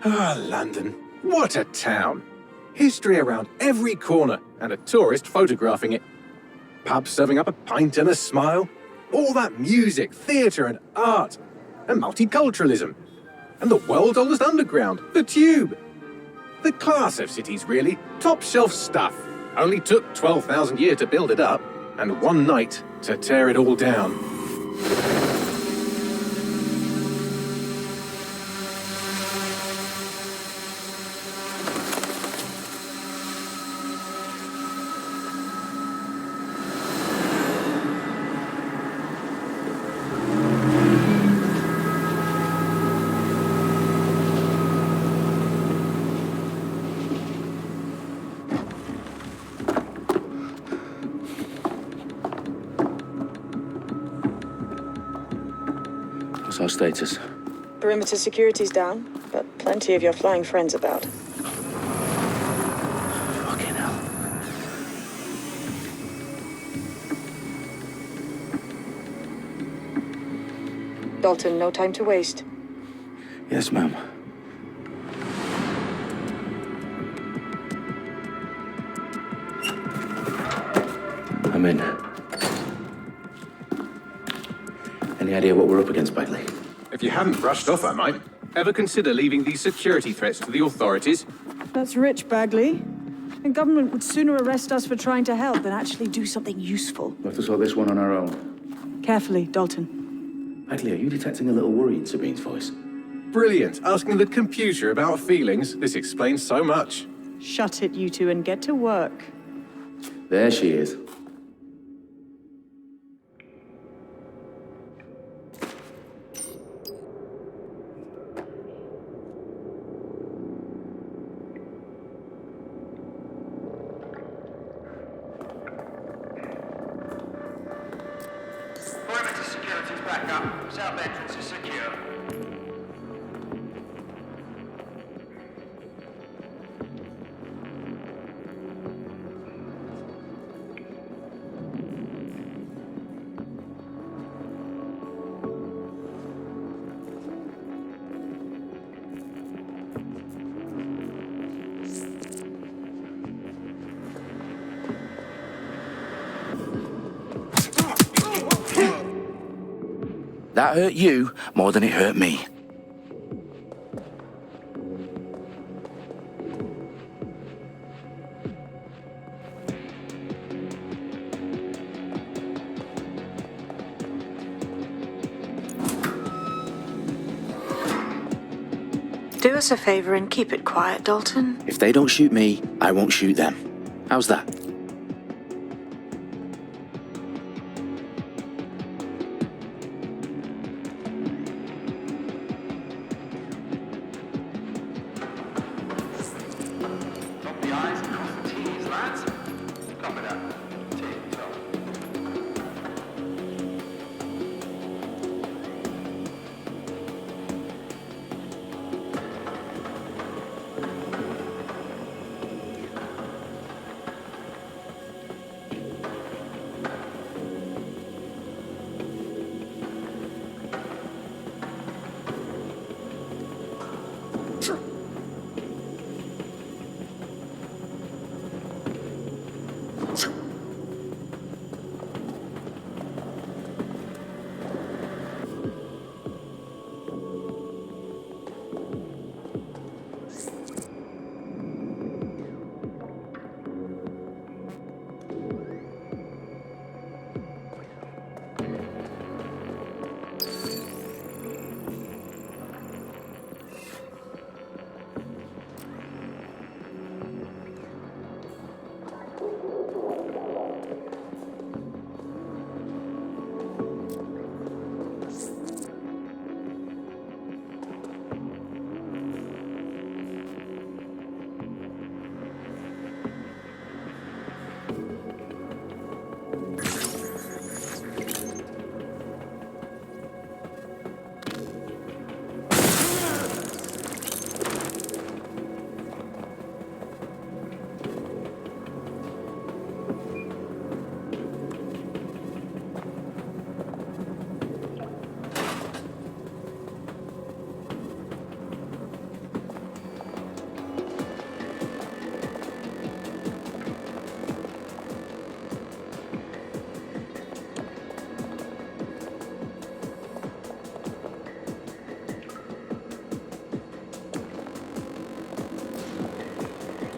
Ah, London. What a town. History around every corner and a tourist photographing it. Pubs serving up a pint and a smile. All that music, theatre and art. And multiculturalism. And the world's oldest underground, the Tube. The class of cities, really. Top shelf stuff. Only took 12,000 years to build it up, and one night to tear it all down. What's our status? Perimeter security's down, but plenty of your flying friends about. Fucking hell. Dalton, no time to waste. Yes, ma'am. I'm in. Any idea what we're up against, Bagley? If you hadn't brushed off, I might. Ever consider leaving these security threats to the authorities? That's rich, Bagley. The government would sooner arrest us for trying to help than actually do something useful. We'll have to sort this one on our own. Carefully, Dalton. Bagley, are you detecting a little worry in Sabine's voice? Brilliant. Asking the computer about feelings. This explains so much. Shut it, you two, and get to work. There she is. Perimeter security's back up. South entrance is secure. That hurt you more than it hurt me. Do us a favor and keep it quiet, Dalton. If they don't shoot me, I won't shoot them. How's that? Dot the I's and cross the T's, lads. Copy that. Tick-tock.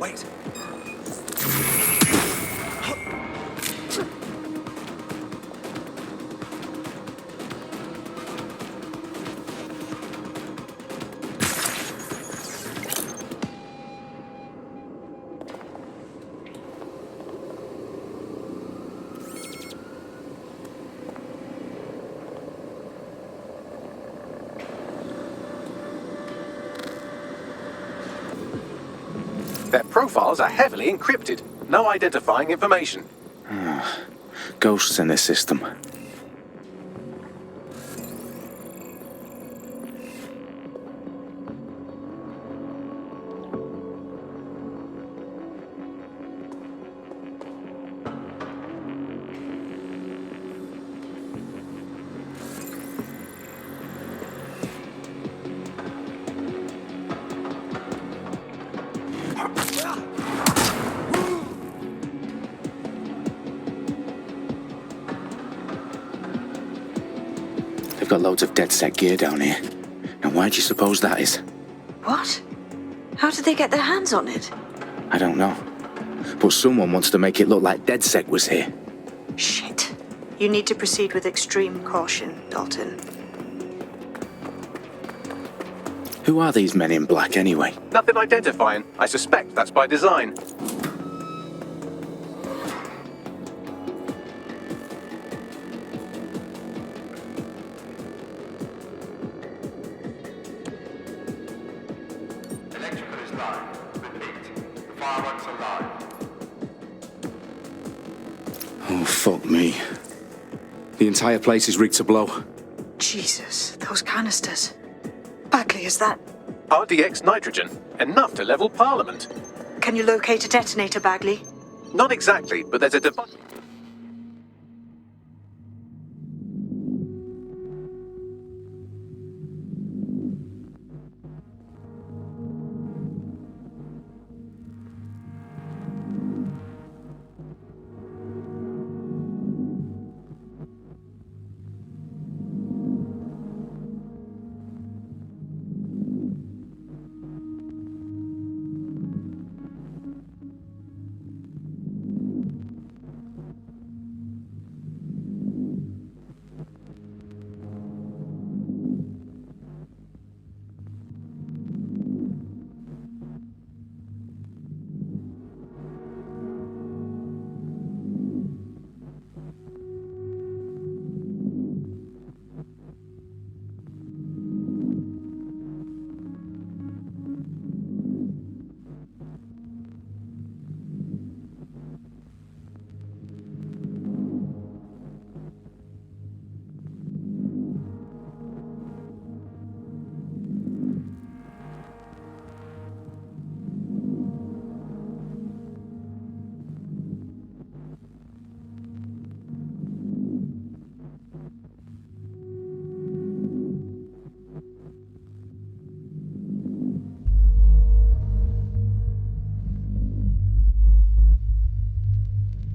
Wait. Their profiles are heavily encrypted. No identifying information. Ghosts in this system. They've got loads of dead set gear down here. And why do you suppose that is? What? How did they get their hands on it? I don't know. But someone wants to make it look like DedSec was here. Shit. You need to proceed with extreme caution, Dalton. Who are these men in black anyway? Nothing identifying. I suspect that's by design. Electrical is live. Repeat. The fireworks are live. Oh, fuck me. The entire place is rigged to blow. Jesus, those canisters. Bagley, is that... RDX nitrogen. Enough to level Parliament. Can you locate a detonator, Bagley? Not exactly, but there's a device.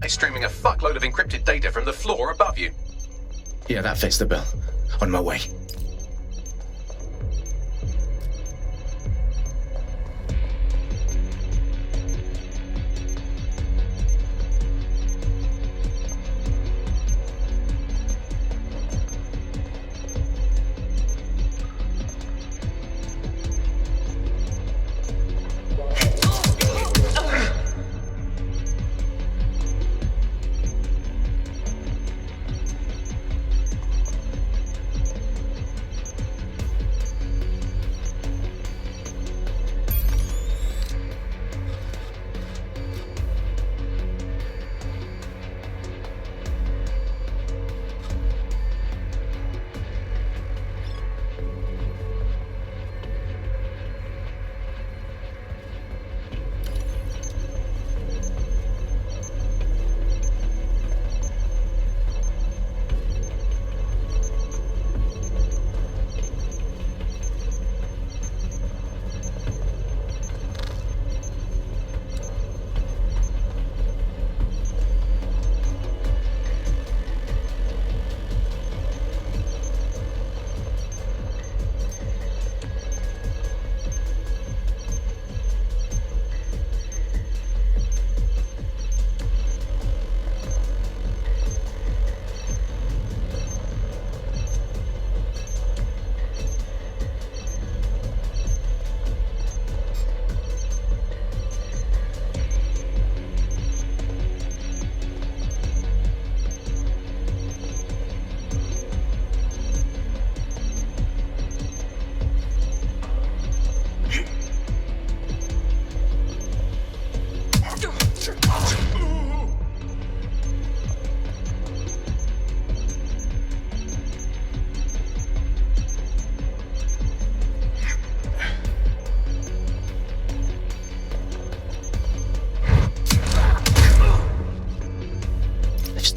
Streaming a fuckload of encrypted data from the floor above you. Yeah, that fits the bill. On my way.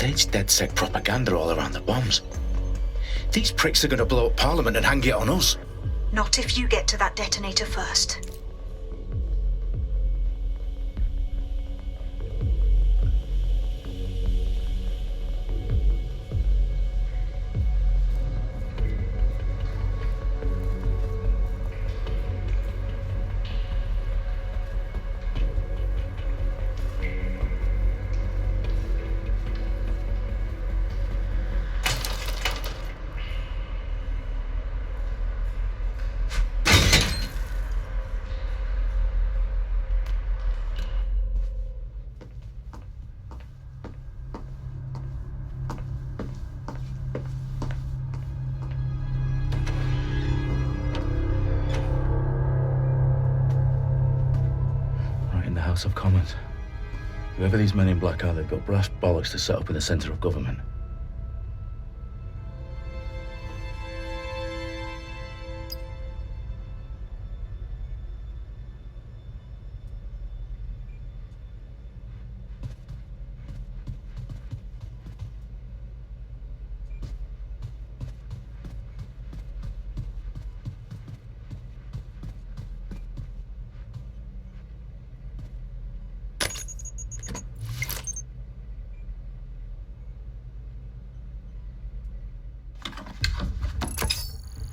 staged DedSec propaganda all around the bombs. These pricks are going to blow up Parliament and hang it on us. Not if you get to that detonator first. House of Commons. Whoever these men in black are, they've got brass bollocks to set up in the centre of government.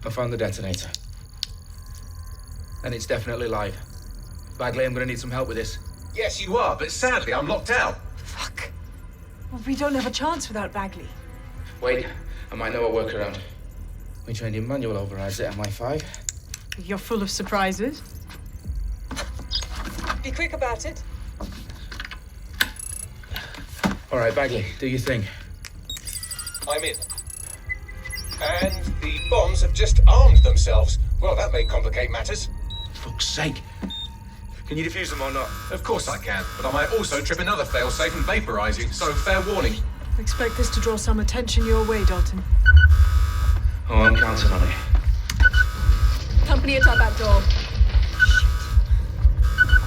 I found the detonator. And it's definitely live. Bagley, I'm gonna need some help with this. Yes, you are, but sadly I'm locked out. Fuck. Well, we don't have a chance without Bagley. Wait, I might know a workaround. We trained in manual overrides at MI5. You're full of surprises. Be quick about it. All right, Bagley, do your thing. I'm in. And the bombs have just armed themselves. Well, that may complicate matters. Fuck's sake. Can you defuse them or not? Of course I can, but I might also trip another failsafe and vaporize you, so fair warning. Expect this to draw some attention your way, Dalton. Oh, I'm counting on it. Company at our back door.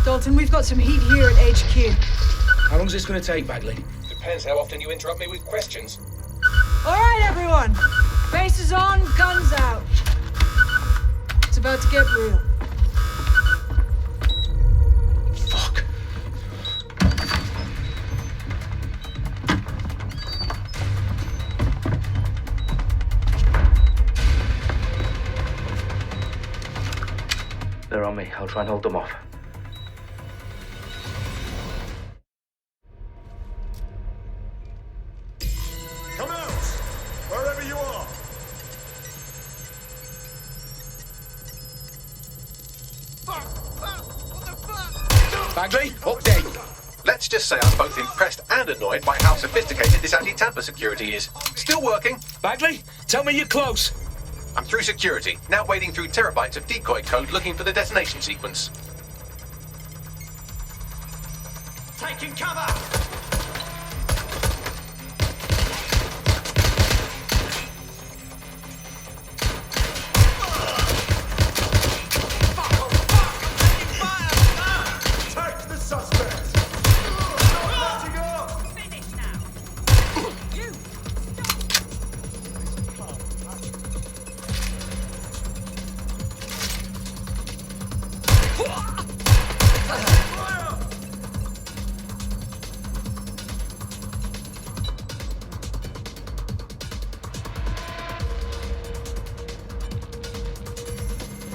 Dalton, we've got some heat here at HQ. How long is this gonna take, Bagley? Depends how often you interrupt me with questions. All right, everyone. Faces on, guns out. It's about to get real. Fuck. They're on me. I'll try and hold them off. Come out! Wherever you are! Bagley, update. Let's just say I'm both impressed and annoyed by how sophisticated this anti-tamper security is. Still working. Bagley, tell me you're close. I'm through security, now wading through terabytes of decoy code looking for the detonation sequence. Taking cover! Take the suspect! Not letting up! Finish now. You.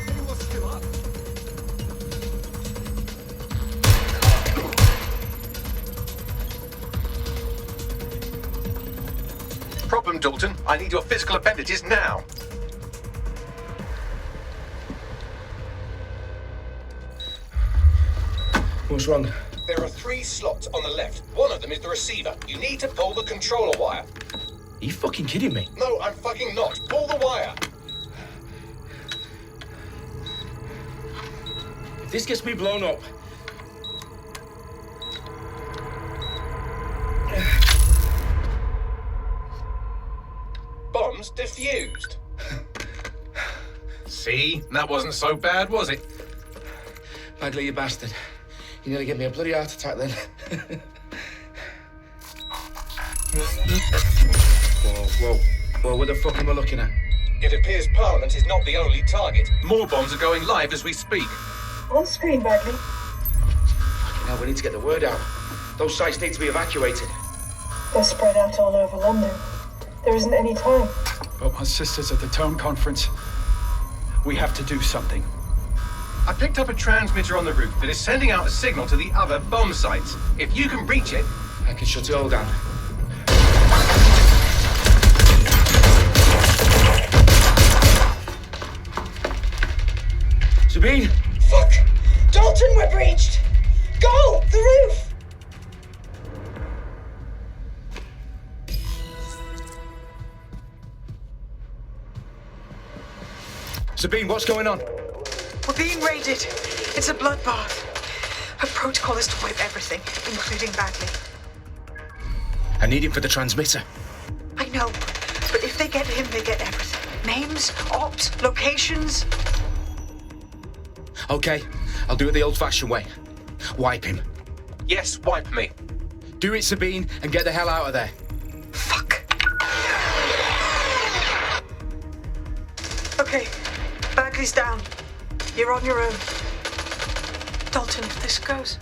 Anyone's still up? Problem, Dalton. I need your physical appendages now. What's wrong? There are 3 slots on the left. One of them is the receiver. You need to pull the controller wire. Are you fucking kidding me? No, I'm fucking not. Pull the wire. If this gets me blown up... Bombs defused. See? That wasn't so bad, was it? Bagley, you bastard. You nearly gave me a bloody heart attack then. Whoa, what the fuck am I looking at? It appears Parliament is not the only target. More bombs are going live as we speak. On screen, Bagley. Now we need to get the word out. Those sites need to be evacuated. They're spread out all over London. There isn't any time. But my sister's at the town conference. We have to do something. I picked up a transmitter on the roof that is sending out a signal to the other bomb sites. If you can reach it... I can shut it all down. Sabine! Fuck! Dalton, we're breached! Go! The roof! Sabine, what's going on? We're being raided. It's a bloodbath. Her protocol is to wipe everything, including Bagley. I need him for the transmitter. I know, but if they get him, they get everything. Names, ops, locations. Okay, I'll do it the old-fashioned way. Wipe him. Yes, wipe me. Do it, Sabine, and get the hell out of there. Fuck. Okay, Bagley's down. You're on your own. Dalton, if this goes...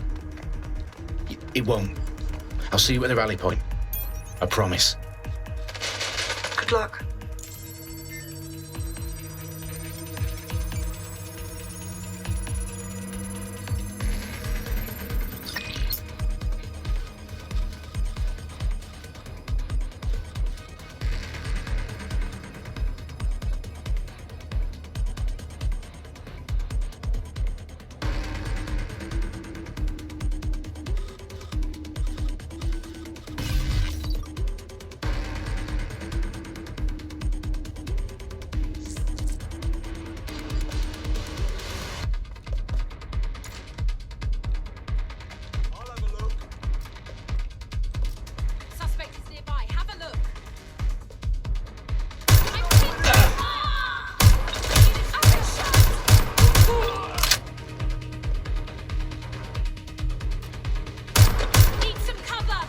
It won't. I'll see you at the rally point. I promise. Good luck. I'll have a look. Suspect is nearby. Have a look. Need some cover.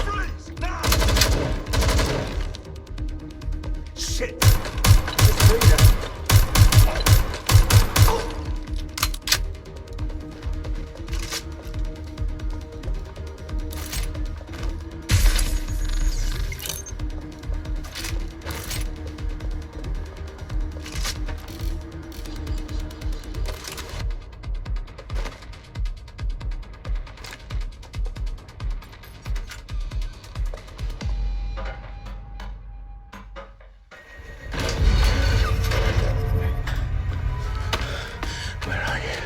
Freeze! Now! Shit! It's me now. Where are you?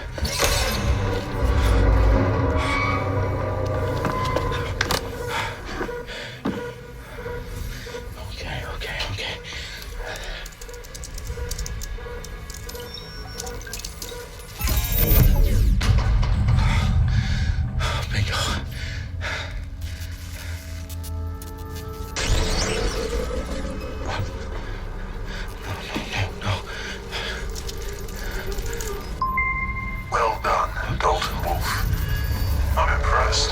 Okay. Bingo. No. Well done, Dalton Wolf. I'm impressed.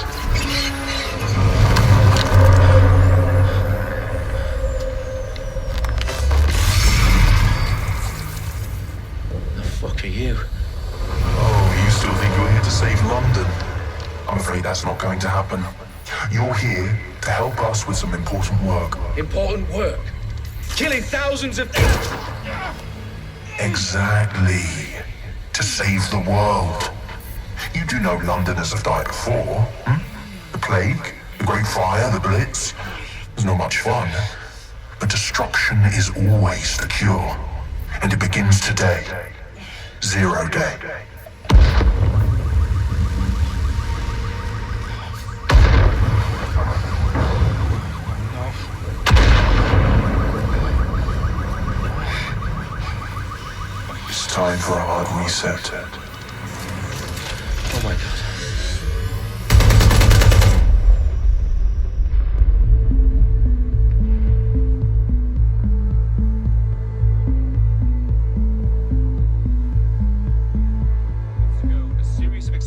The fuck are you? Oh, you still think you're here to save London? I'm afraid that's not going to happen. You're here to help us with some important work. Important work. Killing thousands of... Exactly. To save the world. You do know Londoners have died before, hmm? The plague, the Great Fire, the Blitz. It's not much fun. But destruction is always the cure. And it begins today. 0 day. It's time for a hard reset.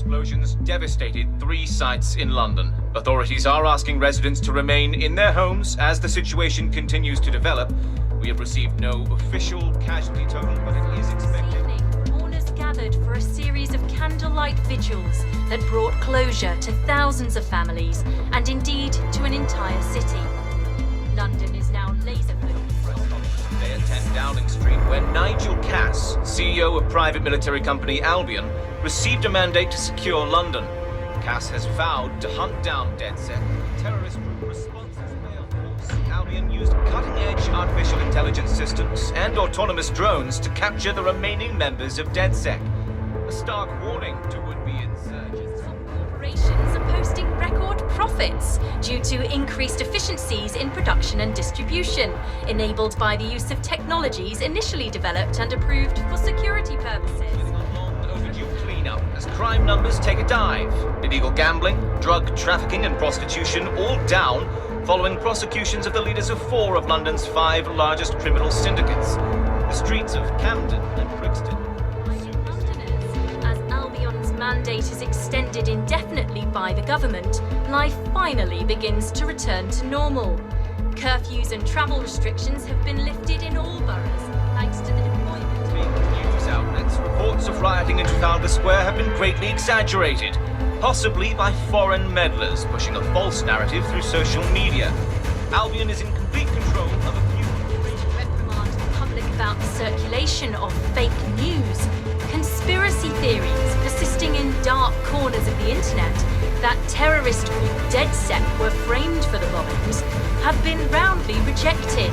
explosions devastated 3 sites in London. Authorities are asking residents to remain in their homes as the situation continues to develop. We have received no official casualty total, but it is expected. This evening, mourners gathered for a series of candlelight vigils that brought closure to thousands of families and indeed to an entire city. London is now laser-focused. Today at 10 Downing Street, where Nigel Cass, CEO of private military company Albion, received a mandate to secure London. Cass has vowed to hunt down DedSec. Terrorist group responses failed force. Albion used cutting-edge artificial intelligence systems and autonomous drones to capture the remaining members of DedSec. A stark warning to would-be insurgents. Corporations are posting record profits due to increased efficiencies in production and distribution, enabled by the use of technologies initially developed and approved for security purposes. Overdue cleanup as crime numbers take a dive. Illegal gambling, drug trafficking and prostitution all down following prosecutions of the leaders of 4 of London's 5 largest criminal syndicates. The streets of Camden and Brixton. As Albion's mandate is extended indefinitely by the government, life finally begins to return to normal. Curfews and travel restrictions have been lifted in all boroughs, thanks to the deployment. News outlets, reports of rioting in Trafalgar Square have been greatly exaggerated, possibly by foreign meddlers pushing a false narrative through social media. Albion is in complete control of a few. Reprimand the public about the circulation of fake news, conspiracy theories persisting in dark corners of the internet that terrorist group DedSec were framed for the bombings have been roundly rejected.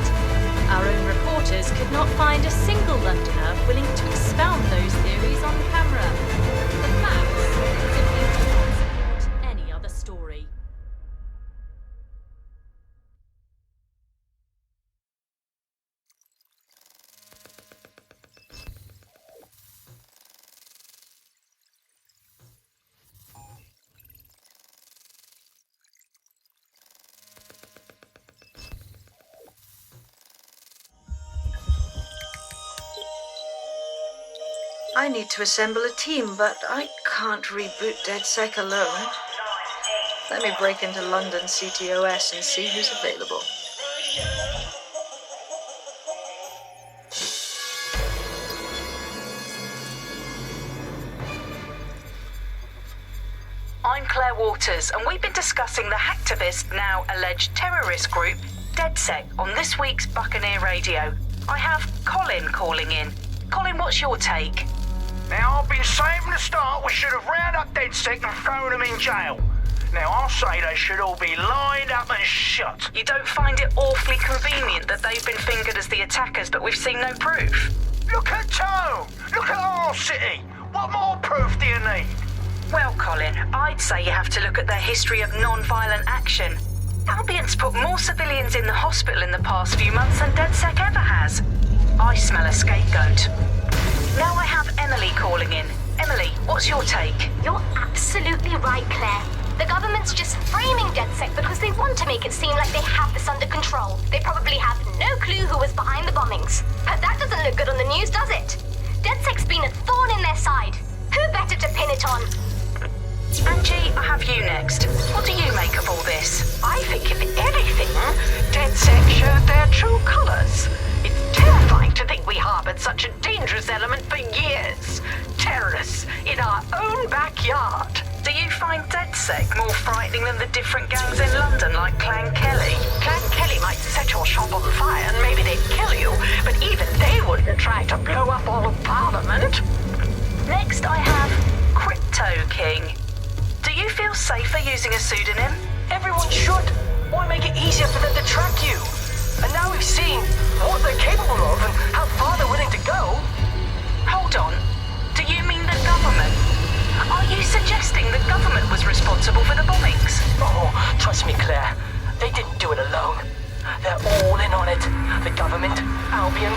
Our own reporters could not find a single Londoner willing to expound those theories on camera. The facts simply do not support any other story. I need to assemble a team, but I can't reboot DedSec alone. Let me break into London CTOS and see who's available. I'm Claire Waters, and we've been discussing the hacktivist, now alleged terrorist group, DedSec, on this week's Buccaneer Radio. I have Colin calling in. Colin, what's your take? Now, I've been saying from the start we should have rounded up DedSec and thrown them in jail. Now, I'll say they should all be lined up and shot. You don't find it awfully convenient that they've been fingered as the attackers, but we've seen no proof? Look at Tone! Look at our city! What more proof do you need? Well, Colin, I'd say you have to look at their history of non-violent action. Albion's put more civilians in the hospital in the past few months than DedSec ever has. I smell a scapegoat. Now I have Emily calling in. Emily, what's your take? You're absolutely right, Claire. The government's just framing DedSec because they want to make it seem like they have this under control. They probably have no clue who was behind the bombings. But that doesn't look good on the news, does it? DedSec's been a thorn in their side. Who better to pin it on? Angie, I have you next. What do you make of all this? I think, if anything, DedSec showed their true colors. It's terrifying to think we harbored such a dangerous element for years. Terrorists in our own backyard. Do you find DedSec more frightening than the different gangs in London, like Clan Kelly? Clan Kelly might set your shop on fire and maybe they'd kill you, but even they wouldn't try to blow up all of Parliament. Next, I have Crypto King. Do you feel safer using a pseudonym? Everyone should. Why make it easier for them to track you? And now we've seen what they're capable of and how far they're willing to go. Hold on. Do you mean the government? Are you suggesting the government was responsible for the bombings? Oh, trust me, Claire. They didn't do it alone. They're all in on it. The government, Albion,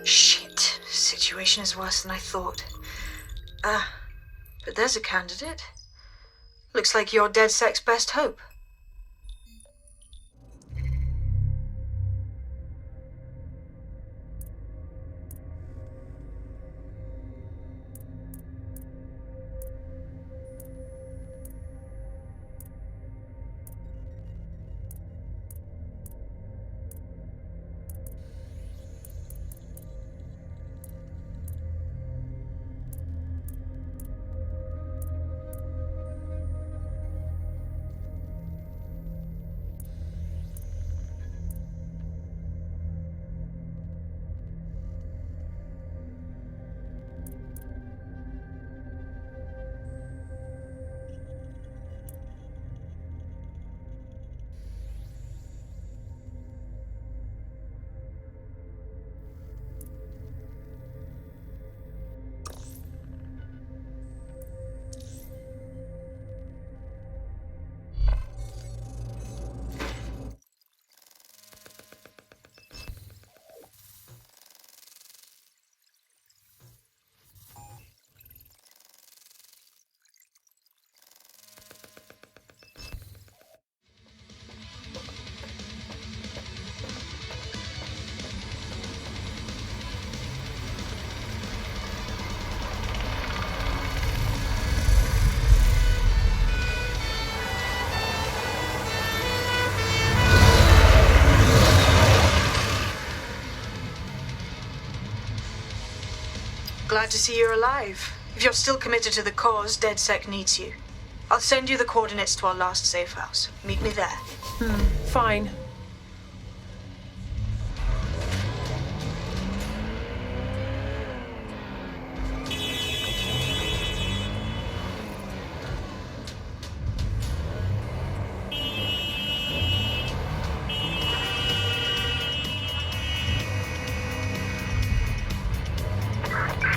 Shit. Situation is worse than I thought. But there's a candidate. Looks like you're DedSec's best hope. Glad to see you're alive. If you're still committed to the cause, DedSec needs you. I'll send you the coordinates to our last safe house. Meet me there. Fine.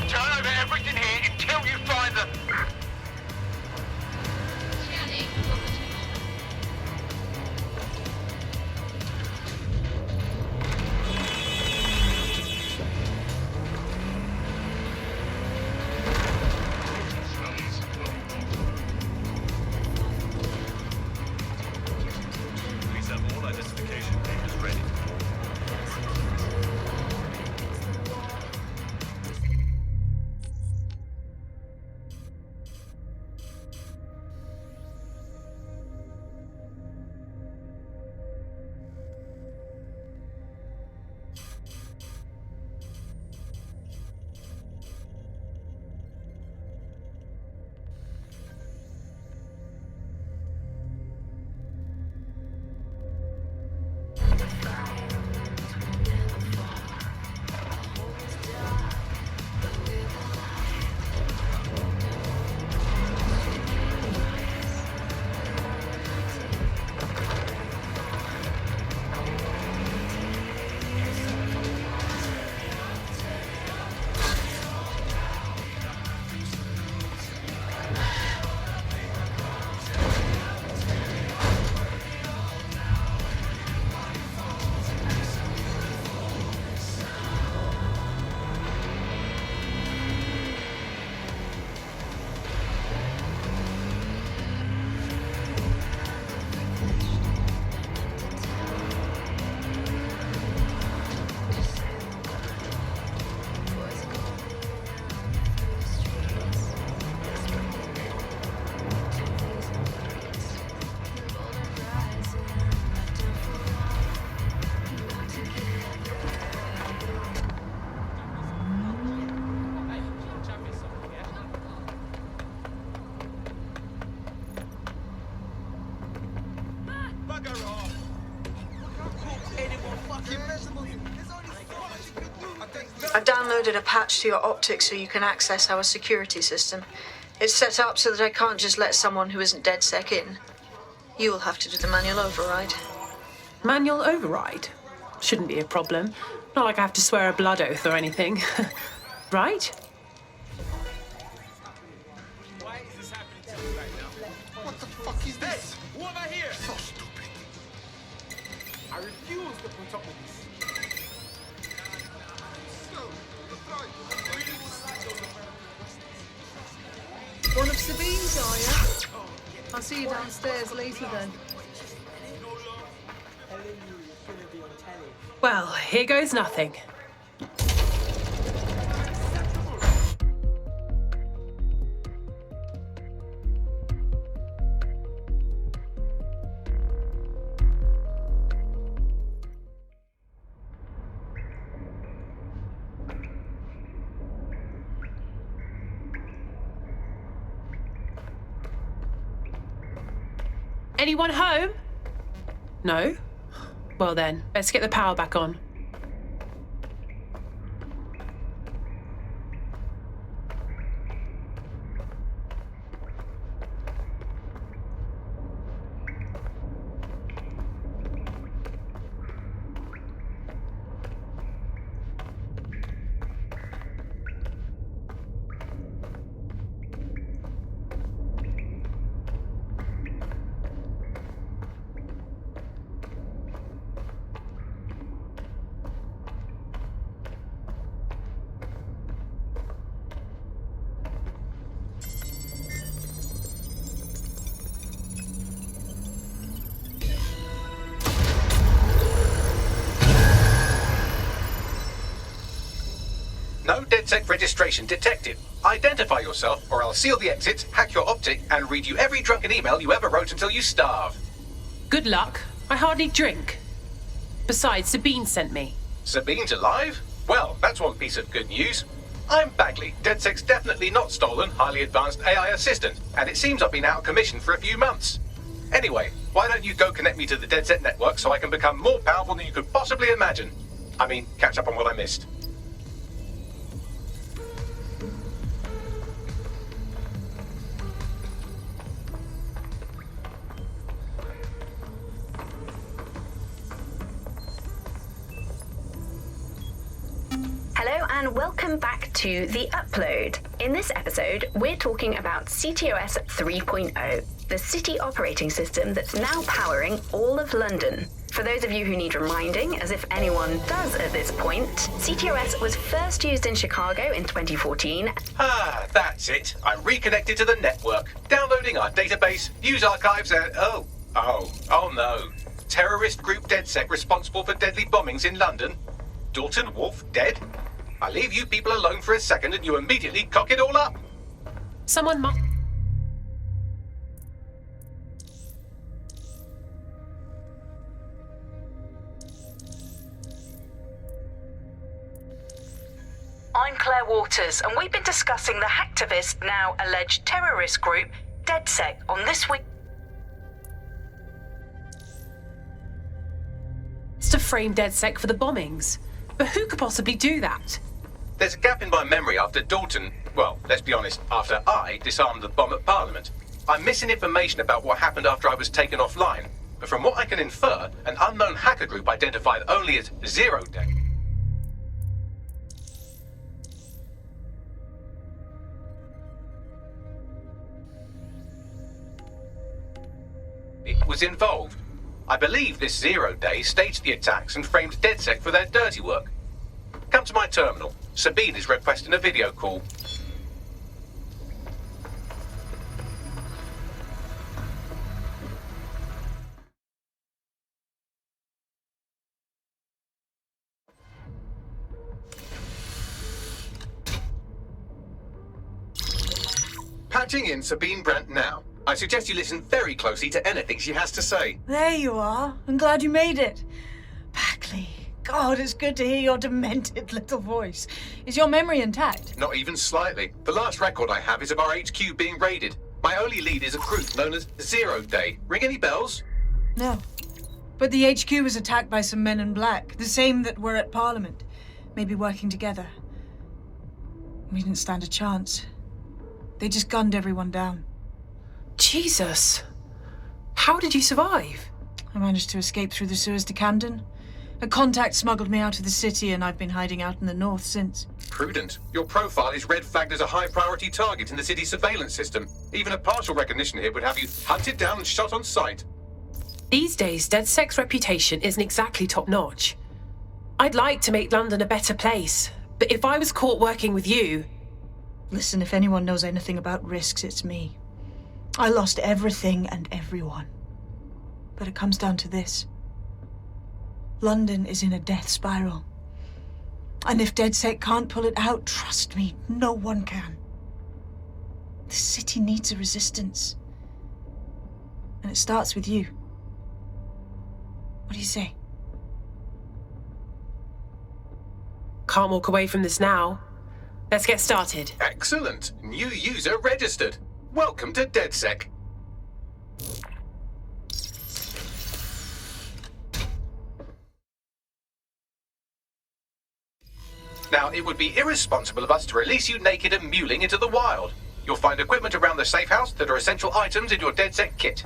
Turn over everything here until you find them. Please have all identification papers ready. I've downloaded a patch to your optics so you can access our security system. It's set up so that I can't just let someone who isn't DedSec in. You'll have to do the manual override. Manual override? Shouldn't be a problem. Not like I have to swear a blood oath or anything. Right? What the fuck is this? Who am I here? So stupid. I refuse to put up with this. One of these, are you? I'll see you downstairs later then. Well, here goes nothing. Anyone home? No? Well then, let's get the power back on. No DedSec registration detected. Identify yourself, or I'll seal the exits, hack your optic, and read you every drunken email you ever wrote until you starve. Good luck. I hardly drink. Besides, Sabine sent me. Sabine's alive? Well, that's one piece of good news. I'm Bagley, DedSec's definitely not stolen, highly advanced AI assistant, and it seems I've been out of commission for a few months. Anyway, why don't you go connect me to the DedSec network so I can become more powerful than you could possibly imagine? I mean, catch up on what I missed. Hello and welcome back to The Upload. In this episode, we're talking about CTOS 3.0, the city operating system that's now powering all of London. For those of you who need reminding, as if anyone does at this point, CTOS was first used in Chicago in 2014. Ah, that's it. I'm reconnected to the network, downloading our database, news archives, and oh no. Terrorist group DedSec responsible for deadly bombings in London. Dalton Wolf dead? I leave you people alone for a second and you immediately cock it all up. Someone must... I'm Claire Waters, and we've been discussing the hacktivist, now alleged terrorist group, DedSec, on this week. It's to frame DedSec for the bombings. But who could possibly do that? There's a gap in my memory after Dalton, well, let's be honest, after I disarmed the bomb at Parliament. I'm missing information about what happened after I was taken offline, but from what I can infer, an unknown hacker group identified only as 0 Day was involved. I believe this 0 Day staged the attacks and framed DedSec for their dirty work. Come to my terminal. Sabine is requesting a video call. Patching in Sabine Brandt now. I suggest you listen very closely to anything she has to say. There you are. I'm glad you made it. Bagley, God, it's good to hear your demented little voice. Is your memory intact? Not even slightly. The last record I have is of our HQ being raided. My only lead is a group known as 0 Day. Ring any bells? No. But the HQ was attacked by some men in black, the same that were at Parliament. Maybe working together. We didn't stand a chance. They just gunned everyone down. Jesus. How did you survive? I managed to escape through the sewers to Camden. A contact smuggled me out of the city, and I've been hiding out in the north since. Prudent. Your profile is red flagged as a high-priority target in the city's surveillance system. Even a partial recognition here would have you hunted down and shot on sight. These days, DedSec's reputation isn't exactly top-notch. I'd like to make London a better place, but if I was caught working with you... Listen, if anyone knows anything about risks, it's me. I lost everything and everyone. But it comes down to this. London is in a death spiral. And if DedSec can't pull it out, trust me, no one can. The city needs a resistance. And it starts with you. What do you say? Can't walk away from this now. Let's get started. Excellent. New user registered. Welcome to DedSec. Now, it would be irresponsible of us to release you naked and mewling into the wild. You'll find equipment around the safe house that are essential items in your DedSec kit.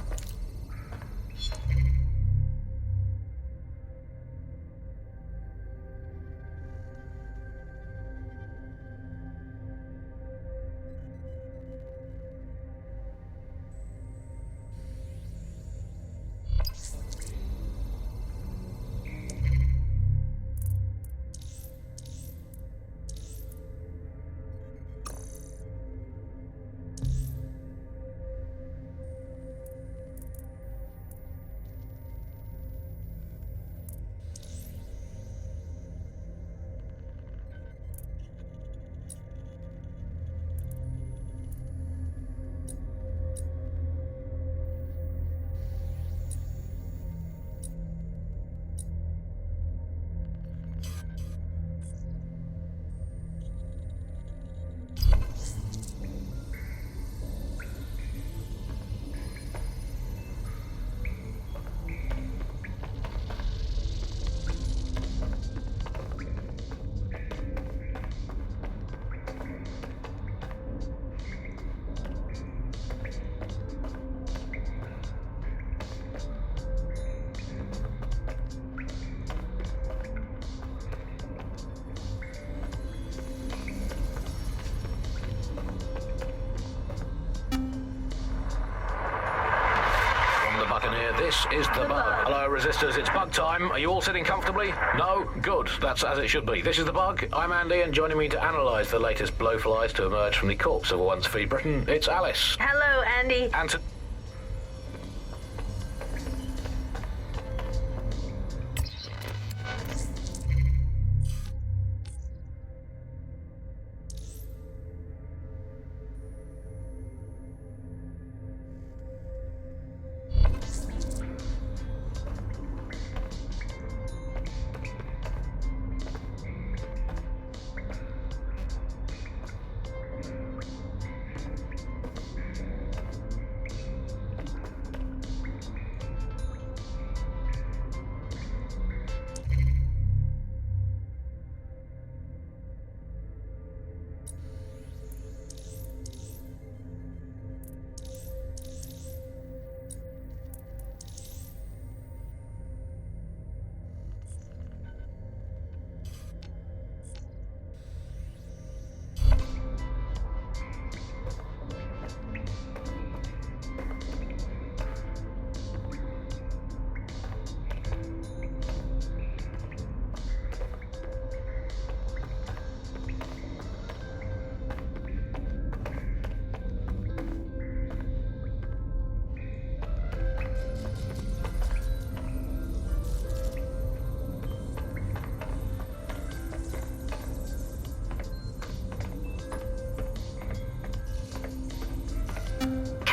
This is the bug. Hello, resistors. It's bug time. Are you all sitting comfortably? No? Good. That's as it should be. This is the bug. I'm Andy, and joining me to analyse the latest blowflies to emerge from the corpse of a once free Britain, it's Alice. Hello, Andy. And to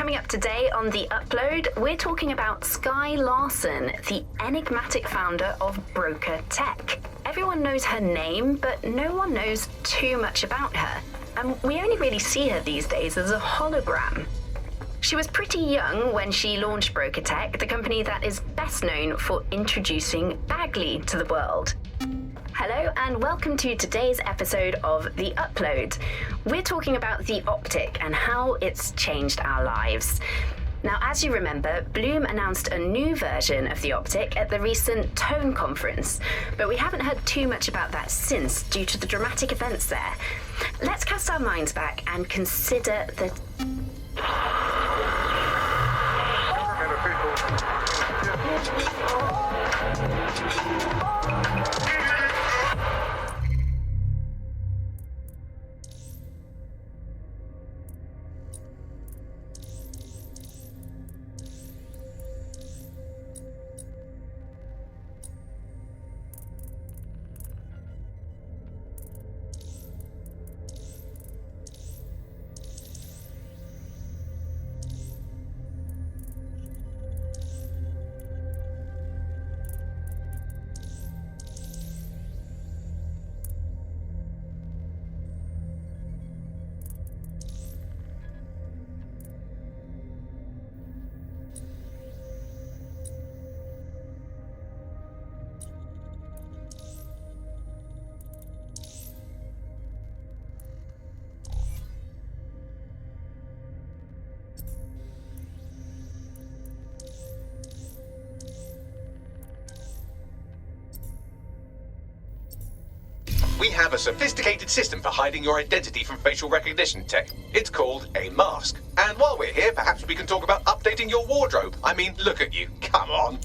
Coming up today on The Upload, we're talking about Skye Larson, the enigmatic founder of Broker Tech. Everyone knows her name, but no one knows too much about her. And we only really see her these days as a hologram. She was pretty young when she launched Broker Tech, the company that is best known for introducing Bagley to the world. Hello and welcome to today's episode of The Upload. We're talking about the Optic and how it's changed our lives. Now, as you remember, Bloom announced a new version of the Optic at the recent Tone conference, but we haven't heard too much about that since due to the dramatic events there. Let's cast our minds back and consider the... We have a sophisticated system for hiding your identity from facial recognition tech. It's called a mask. And while we're here, perhaps we can talk about updating your wardrobe. I mean, look at you. Come on.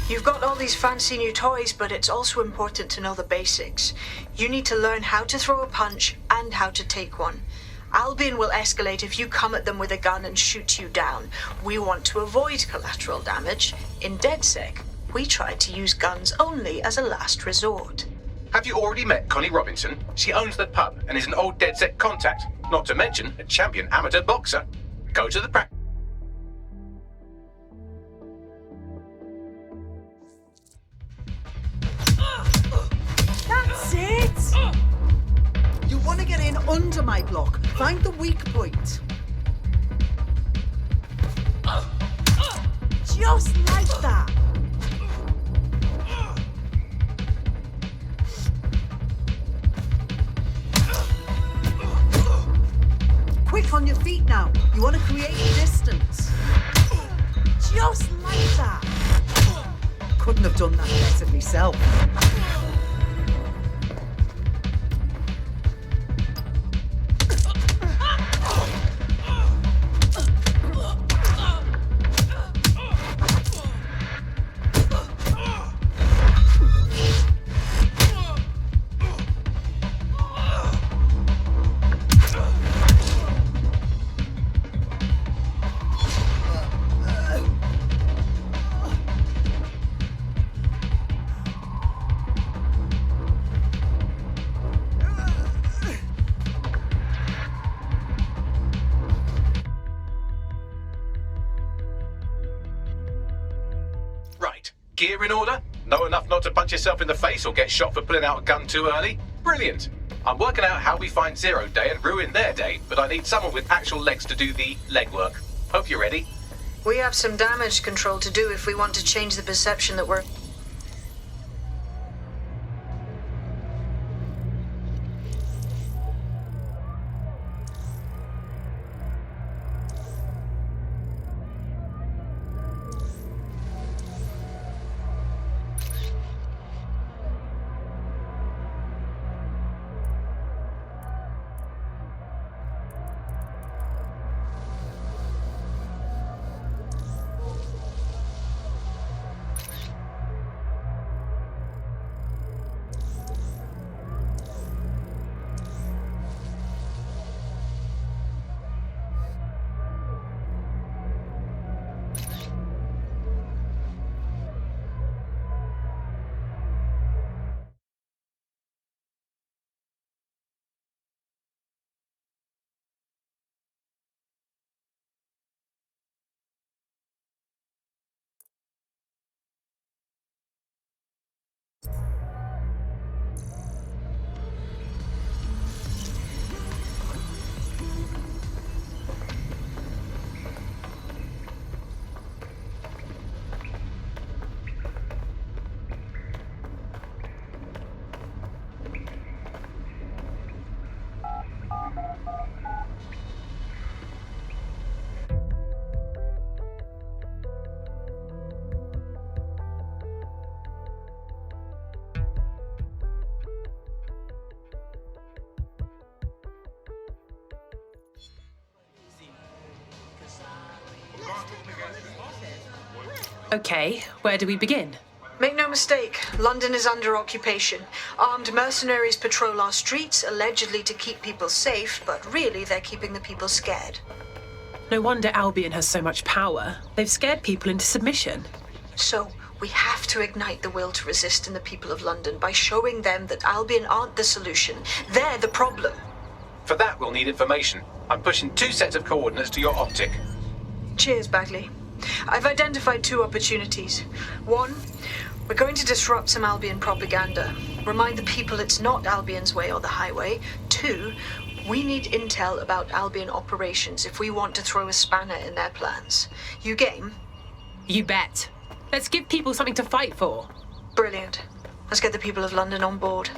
You've got all these fancy new toys, but it's also important to know the basics. You need to learn how to throw a punch and how to take one. Albion will escalate if you come at them with a gun and shoot you down. We want to avoid collateral damage. In DedSec, we try to use guns only as a last resort. Have you already met Connie Robinson? She owns the pub and is an old DedSec contact, not to mention a champion amateur boxer. Go to the practice. That's it! You want to get in under my block. Find the weak point. Just like that. Quick on your feet now. You want to create distance. Just like that. Couldn't have done that better myself. Gear in order? Know enough not to punch yourself in the face or get shot for pulling out a gun too early? Brilliant! I'm working out how we find Zero Day and ruin their day, but I need someone with actual legs to do the legwork. Hope you're ready. We have some damage control to do if we want to change the perception that we're... Okay, where do we begin? Make no mistake, London is under occupation. Armed mercenaries patrol our streets, allegedly to keep people safe, but really they're keeping the people scared. No wonder Albion has so much power. They've scared people into submission. So, we have to ignite the will to resist in the people of London by showing them that Albion aren't the solution. They're the problem. For that, we'll need information. I'm pushing 2 sets of coordinates to your optic. Cheers, Bagley. I've identified 2 opportunities. 1, we're going to disrupt some Albion propaganda. Remind the people it's not Albion's way or the highway. 2, we need intel about Albion operations if we want to throw a spanner in their plans. You game? You bet. Let's give people something to fight for. Brilliant. Let's get the people of London on board.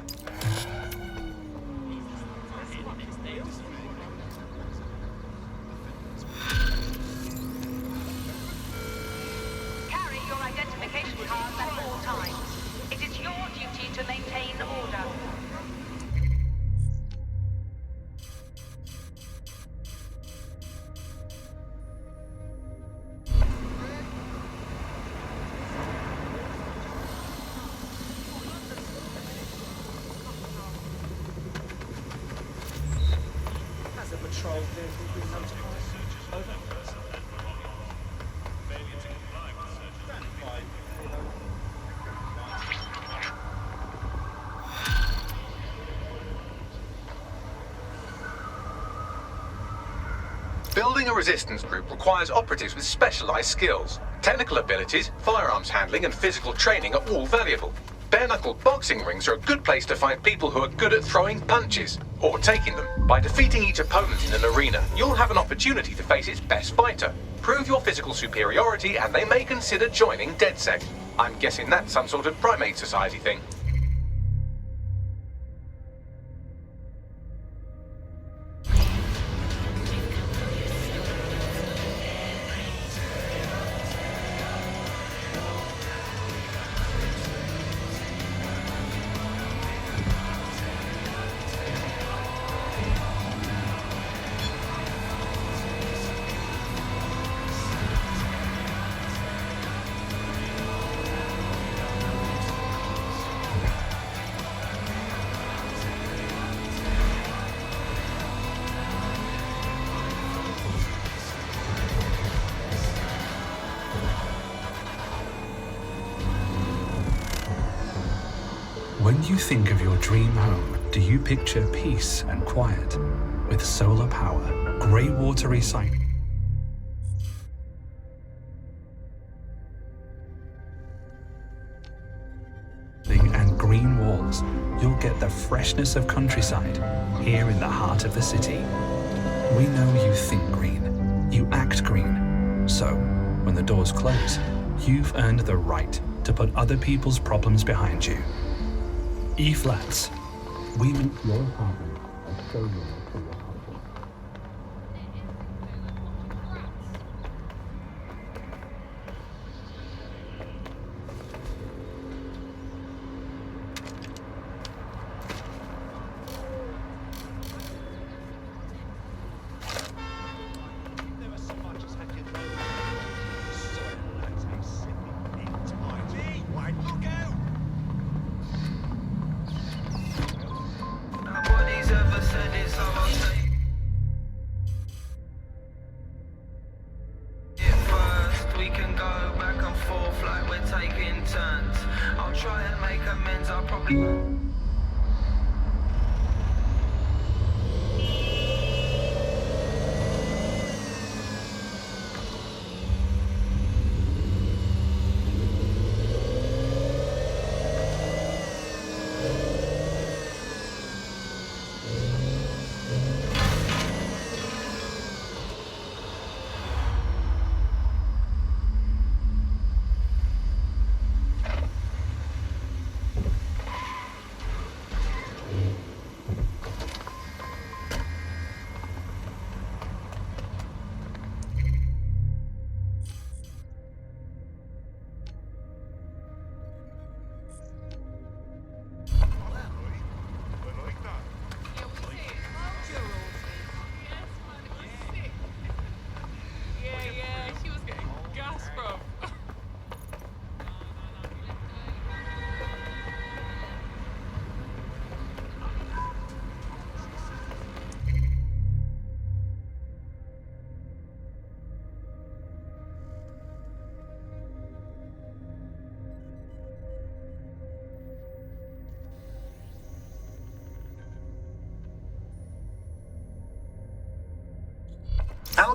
Carry your identification cards at all times. It is your duty to maintain order. Has a patrol vehicle been notified? Over. Building a resistance group requires operatives with specialized skills. Technical abilities, firearms handling, and physical training are all valuable. Bare-knuckle boxing rings are a good place to find people who are good at throwing punches, or taking them. By defeating each opponent in an arena, you'll have an opportunity to face its best fighter. Prove your physical superiority, and they may consider joining DedSec. I'm guessing that's some sort of primate society thing. When you think of your dream home, do you picture peace and quiet? With solar power, grey water recycling, and green walls, you'll get the freshness of countryside here in the heart of the city. We know you think green, you act green. So, when the doors close, you've earned the right to put other people's problems behind you. E-Flats. We meet your apartment and show you to your home.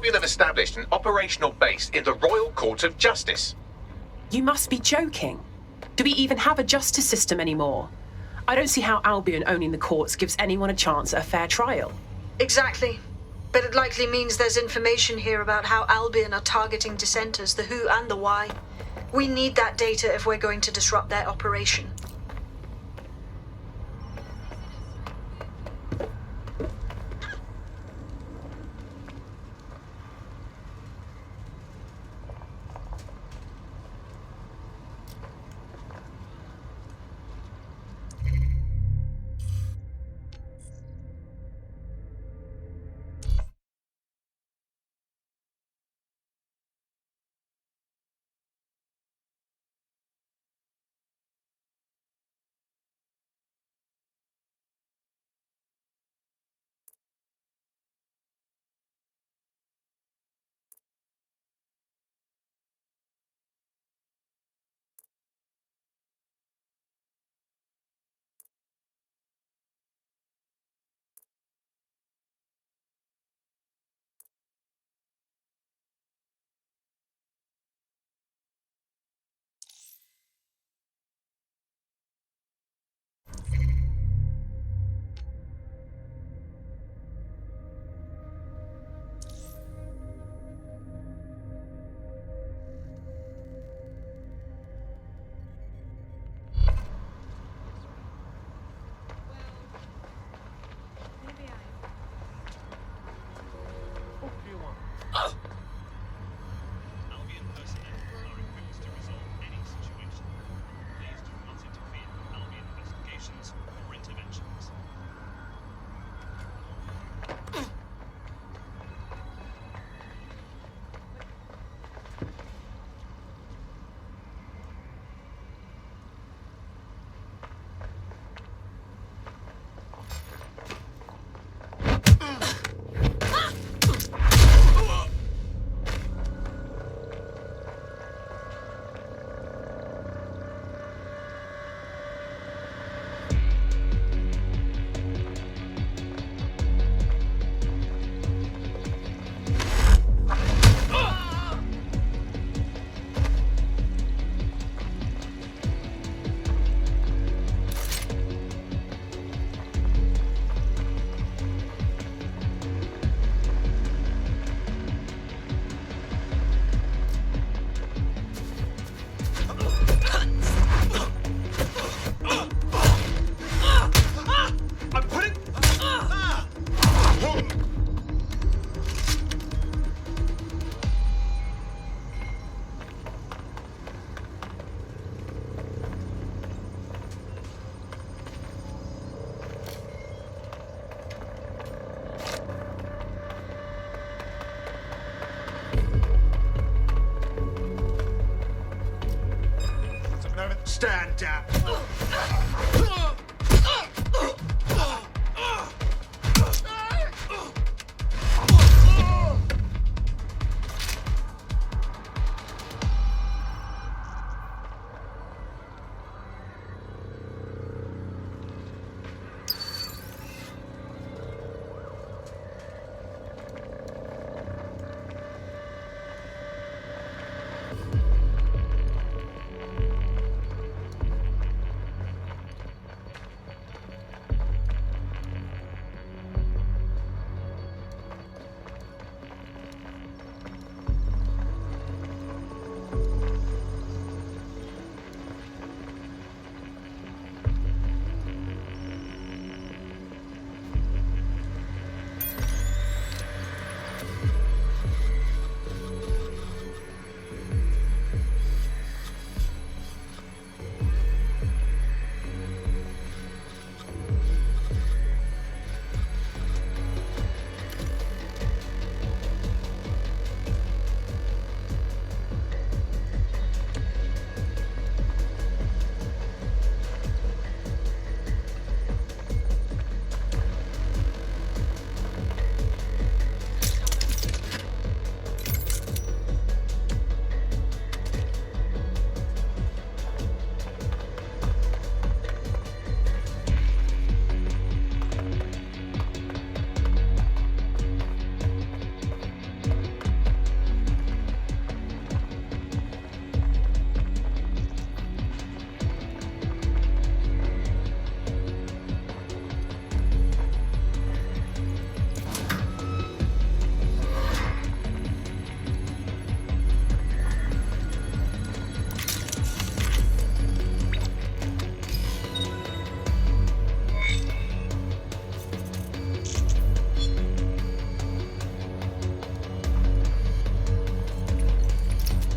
Albion have established an operational base in the Royal Court of Justice. You must be joking. Do we even have a justice system anymore? I don't see how Albion owning the courts gives anyone a chance at a fair trial. Exactly. But it likely means there's information here about how Albion are targeting dissenters, the who and the why. We need that data if we're going to disrupt their operation.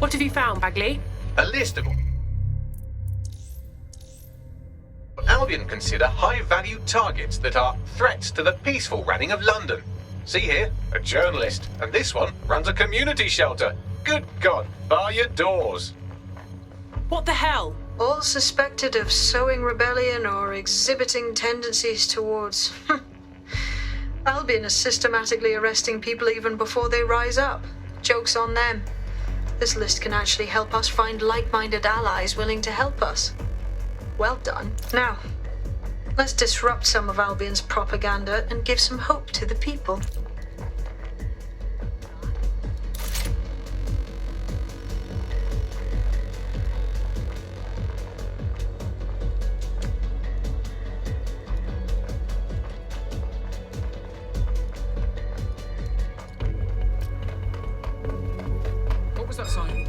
What have you found, Bagley? A list of Albion consider high-value targets that are threats to the peaceful running of London. See here, a journalist, and this one runs a community shelter. Good God, bar your doors. What the hell? All suspected of sowing rebellion or exhibiting tendencies towards... Albion is systematically arresting people even before they rise up. Joke's on them. This list can actually help us find like-minded allies willing to help us. Well done. Now, let's disrupt some of Albion's propaganda and give some hope to the people. What was that sign?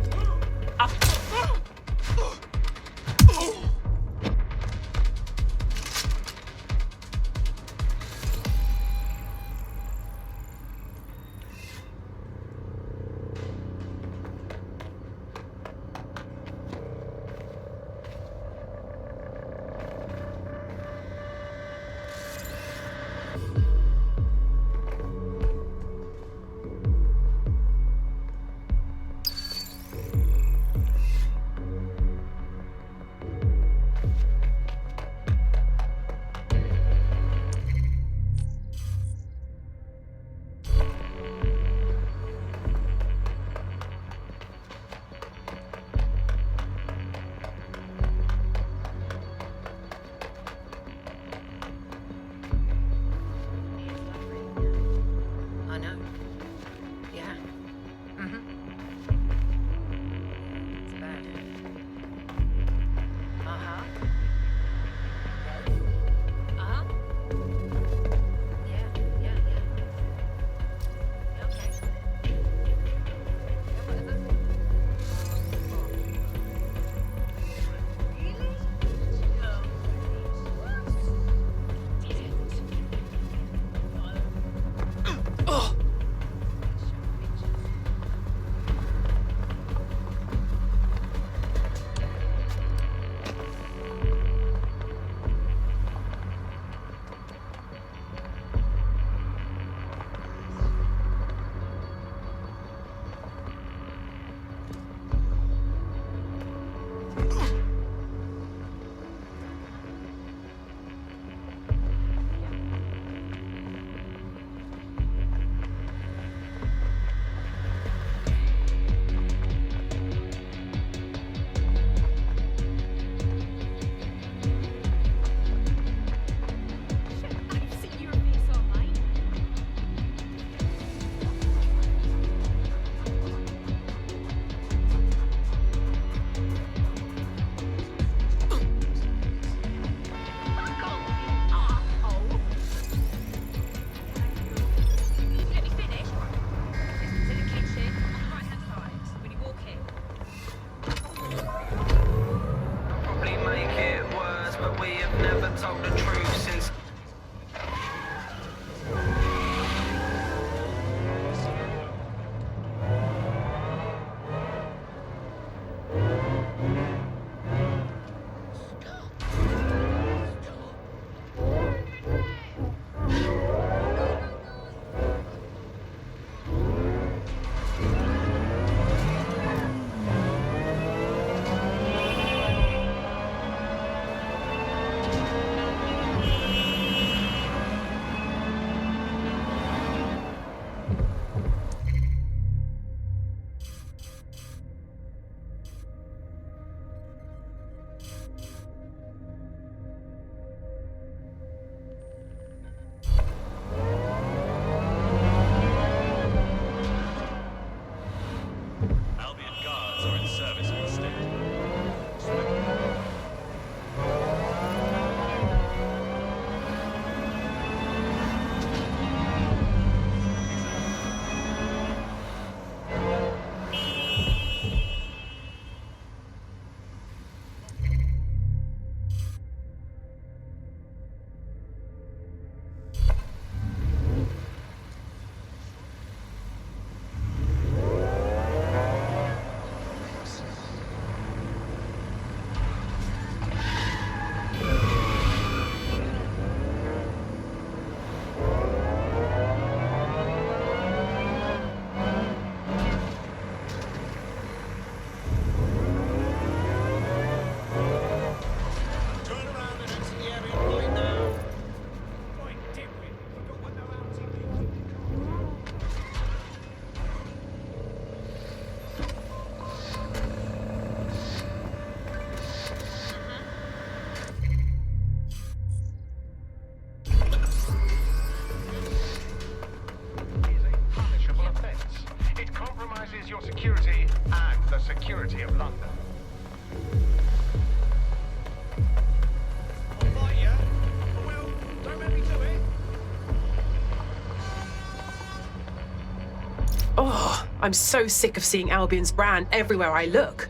I'm so sick of seeing Albion's brand everywhere I look.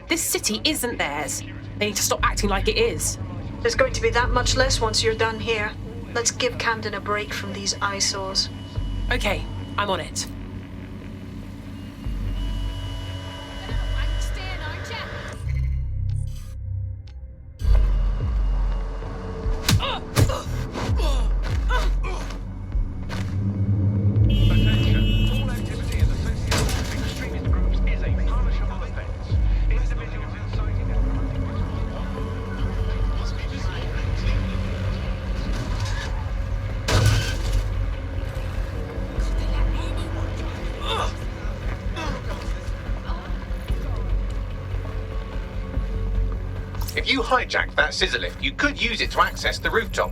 This city isn't theirs. They need to stop acting like it is. There's going to be that much less once you're done here. Let's give Camden a break from these eyesores. Okay, I'm on it. If you hijacked that scissor lift, you could use it to access the rooftop.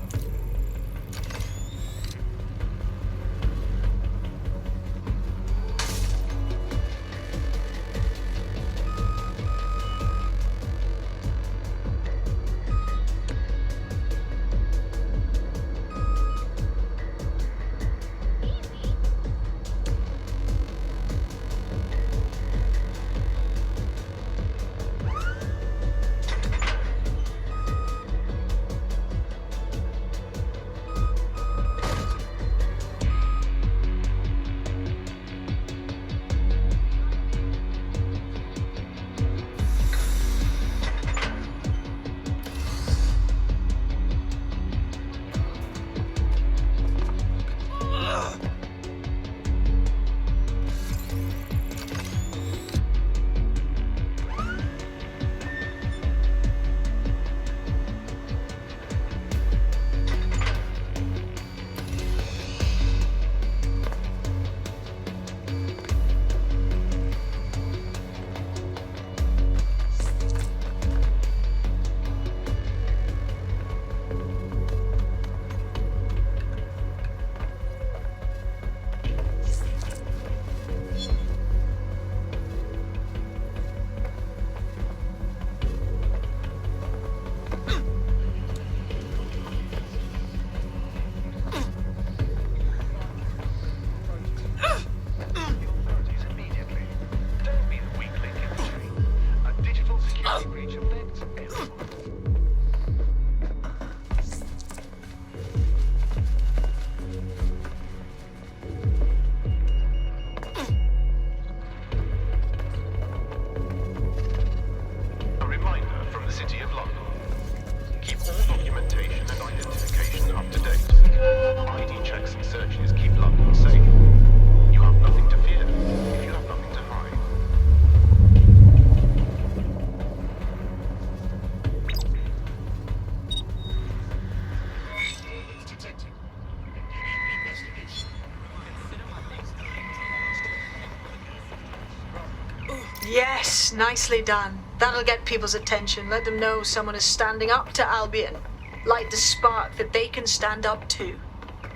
Yes, nicely done. That'll get people's attention. Let them know someone is standing up to Albion. Light the spark that they can stand up to.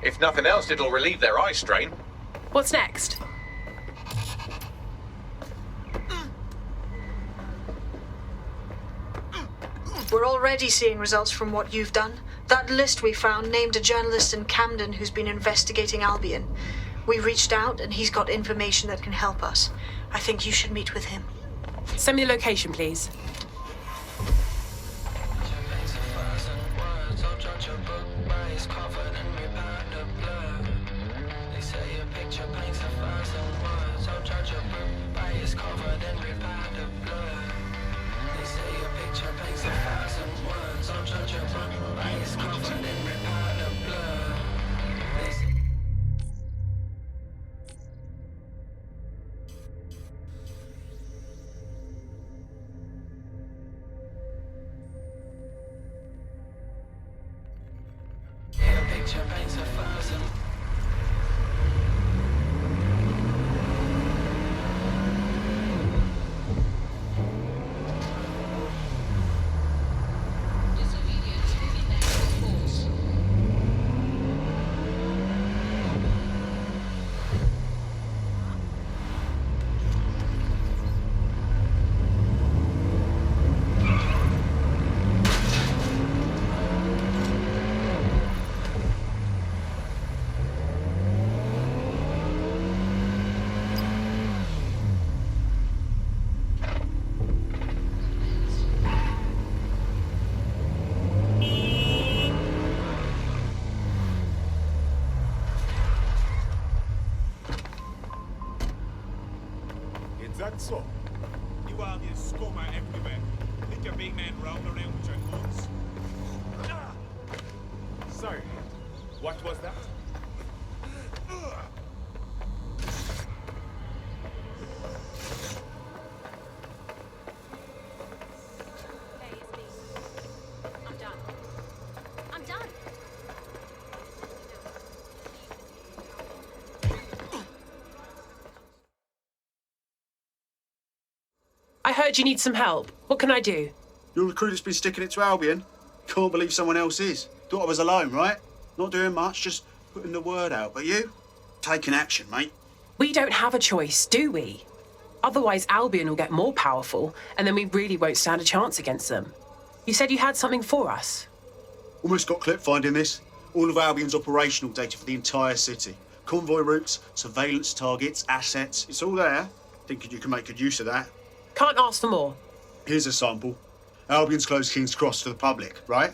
If nothing else, it'll relieve their eye strain. What's next? We're already seeing results from what you've done. That list we found named a journalist in Camden who's been investigating Albion. We reached out and he's got information that can help us. I think you should meet with him. Send me the location, please. that so? You all get scum everywhere. Think your big man round around with your guns? Ah! Sorry, what was that? I'm done. I'm done. I heard you need some help. What can I do? You're the crew that's been sticking it to Albion. Can't believe someone else is. Thought I was alone, right? Not doing much, just putting the word out. But you? Taking action, mate. We don't have a choice, do we? Otherwise, Albion will get more powerful, and then we really won't stand a chance against them. You said you had something for us. Almost got clip finding this. All of Albion's operational data for the entire city. Convoy routes, surveillance targets, assets. It's all there. Thinking you can make good use of that. Can't ask for more. Here's a sample. Albion's closed King's Cross to the public, right?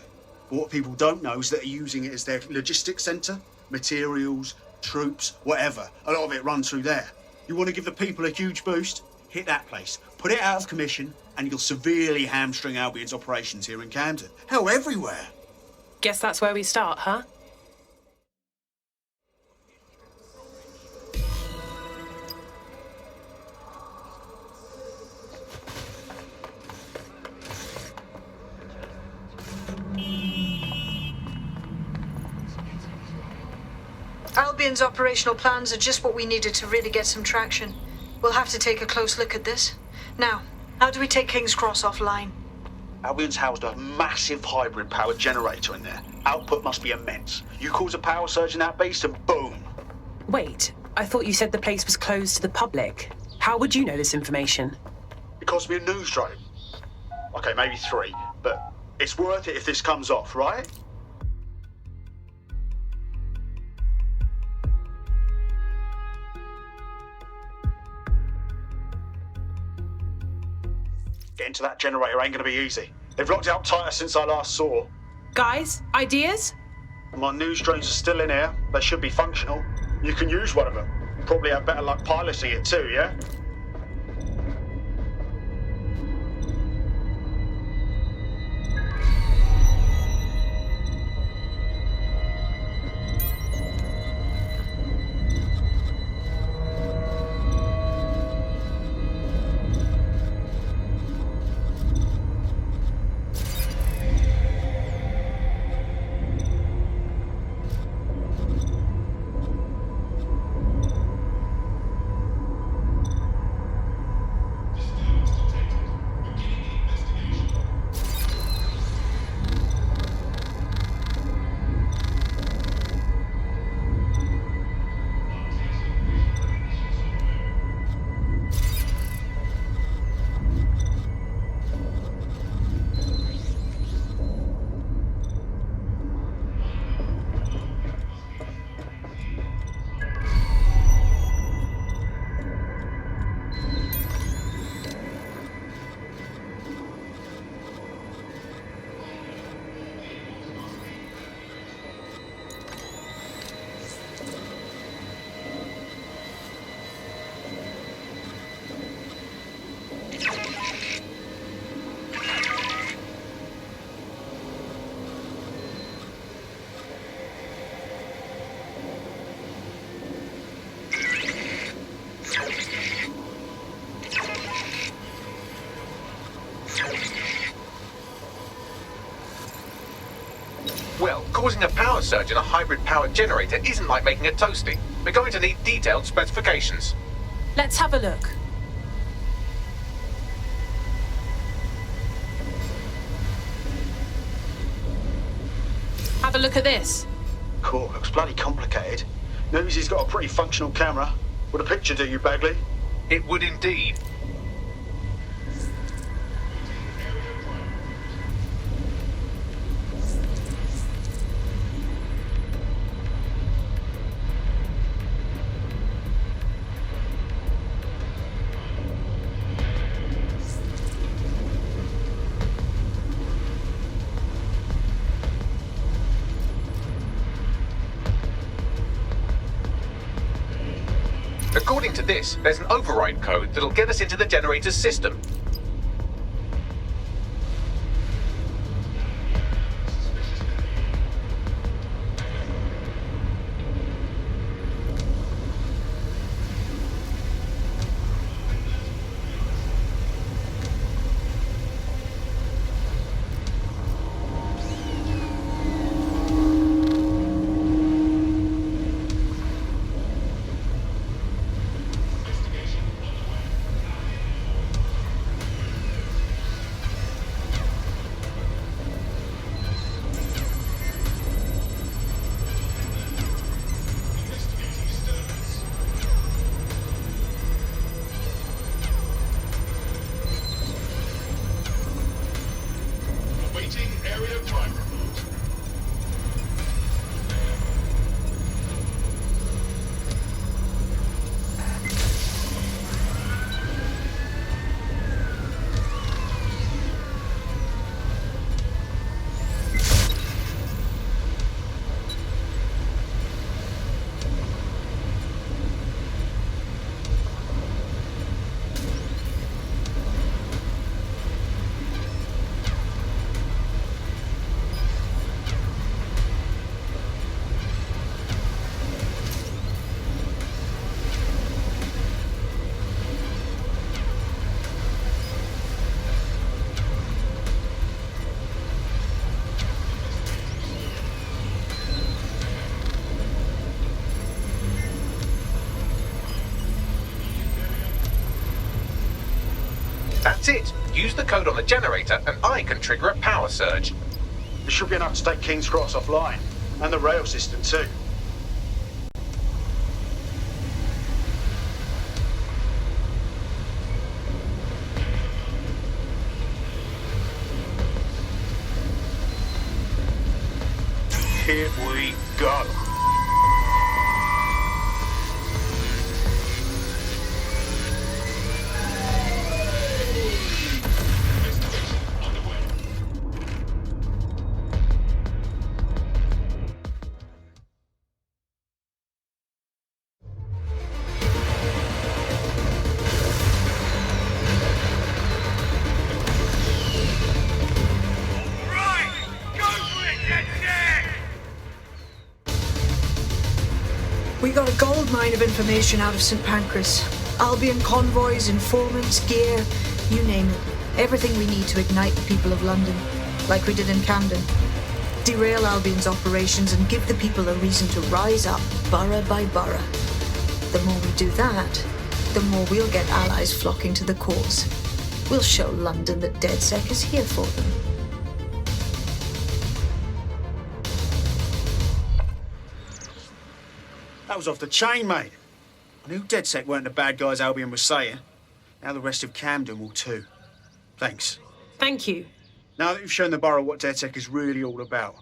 But what people don't know is that they're using it as their logistics centre. Materials, troops, whatever. A lot of it runs through there. You want to give the people a huge boost? Hit that place. Put it out of commission, and you'll severely hamstring Albion's operations here in Camden. Hell, everywhere. Guess that's where we start, huh? Albion's operational plans are just what we needed to really get some traction. We'll have to take a close look at this. Now, how do we take King's Cross offline? Albion's housed a massive hybrid power generator in there. Output must be immense. You cause a power surge in that beast and boom. Wait, I thought you said the place was closed to the public. How would you know this information? It cost me a news drone. Okay, maybe 3, but it's worth it if this comes off, right? Getting to that generator ain't gonna be easy. They've locked it up tighter since I last saw. Guys, ideas? My news drones are still in here. They should be functional. You can use one of them. Probably have better luck piloting it too, yeah? Well, causing a power surge in a hybrid power generator isn't like making a toasty. We're going to need detailed specifications. Let's have a look. Have a look at this. Cool, looks bloody complicated. Knows he's got a pretty functional camera. Would a picture do you, Bagley? It would indeed. According to this, there's an override code that'll get us into the generator's system. That's it. Use the code on the generator and I can trigger a power surge. It should be enough to take King's Cross offline, and the rail system too. Here we go. We got a gold mine of information out of St. Pancras. Albion convoys, informants, gear, you name it. Everything we need to ignite the people of London, like we did in Camden. Derail Albion's operations and give the people a reason to rise up, borough by borough. The more we do that, the more we'll get allies flocking to the cause. We'll show London that DedSec is here for them. That was off the chain, mate. I knew DedSec weren't the bad guys Albion was saying. Now the rest of Camden will too. Thanks. Thank you. Now that you've shown the borough what DedSec is really all about,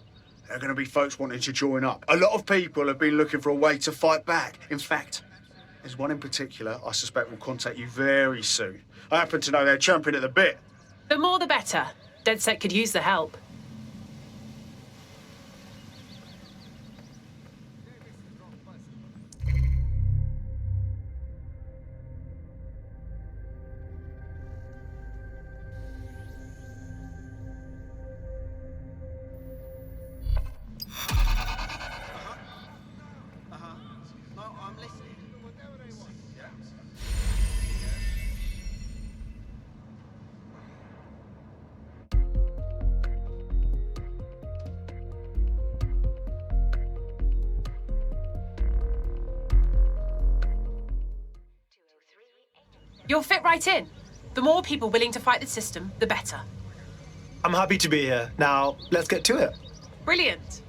there are going to be folks wanting to join up. A lot of people have been looking for a way to fight back. In fact, there's one in particular I suspect will contact you very soon. I happen to know they're champing at the bit. The more the better. DedSec could use the help. You'll fit right in. The more people willing to fight the system, the better. I'm happy to be here. Now, let's get to it. Brilliant.